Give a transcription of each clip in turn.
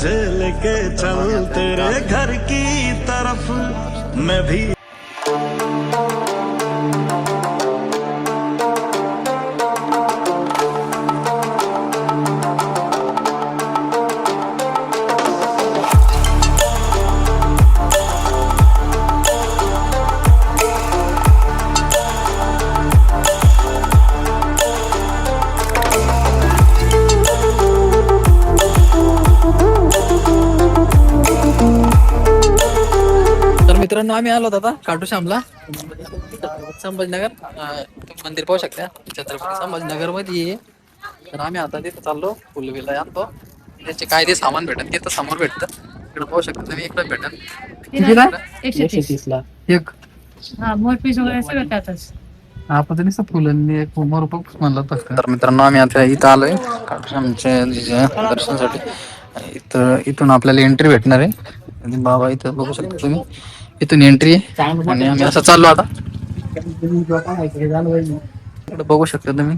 लेके चल तेरे घर की तरफ मैं भी. मित्रांनो आम्ही आलो आता काटू श्यामला संभाजीनगर मंदिर पाहू शकता छत्रपती संभाजीनगर मध्ये. तर आम्ही आता तिथे चाललो फुलविला आणतो त्याचे काय ते सामान भेटत तिथं समोर भेटत इकडे पाहू शकता तुम्ही इकडे भेटत 130 ला एक. हा मोरपीस वगैरे सगळं त्यातच. आपण तरी फुलांनी एक मोरपीस म्हणलं तर मित्रांनो आम्ही आता इथं आलोय काटू श्यामच्या दर्शनासाठी. इथून आपल्याला एंट्री भेटणार आहे आणि बाबा इथं बघू शकता तुम्ही इथून एंट्री आहे आणि आम्ही असं चाललो आता. इकडे बघू शकता तुम्ही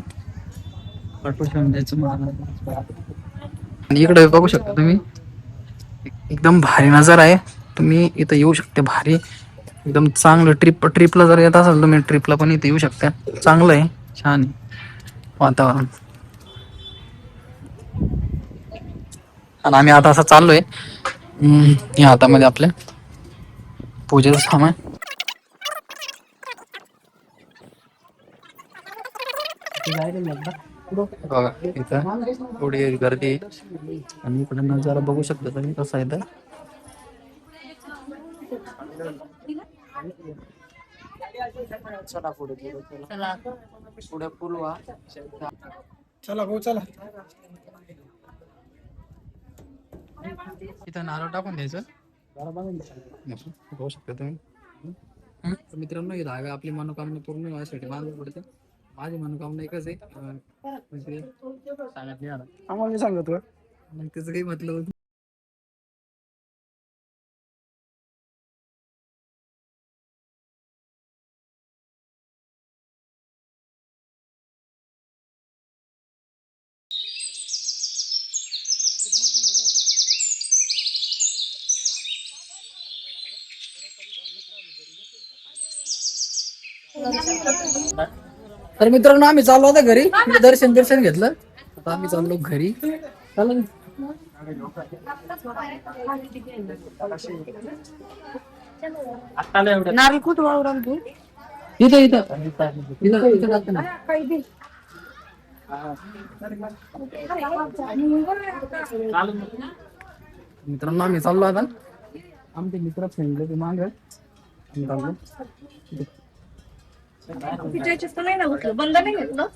आणि इकडे बघू शकता तुम्ही एकदम भारी नजारा आहे. तुम्ही इथं येऊ शकता भारी एकदम चांगलं ट्रिपला जर येत असाल तुम्ही ट्रिपला पण इथे येऊ शकता. चांगलं आहे छान आहे वातावरण. आणि आम्ही आता असं चाललोय या हातामध्ये आपल्या पूजेचं सामान. बघा इथं थोडी गर्दी आणि इकडे नजारा बघू शकता तुम्ही कसा आहे तर. पुढे पुलवा चला भाऊ चला. इथं नारळ टाकून द्यायचं बघू शकता तुम्ही. मित्रांनो ही धागा आपली मनोकामना पूर्ण व्हायसाठी बांधून पडते. माझी मनोकामना एकच आहे सांगत नाही आम्हाला सांगतो मग त्याचं काही मतलब. तर मित्रांनो आम्ही चाललो आता घरी दर्शन घेतलं आता आम्ही चाललो घरी. चालेल नारळ कुठं वावराल तू इथं इथं इथं जातं ना. मित्रांनो आम्ही चाललो आता आमचे मित्र फ्रेंड माग नाही ना बंद नाही घेतलं.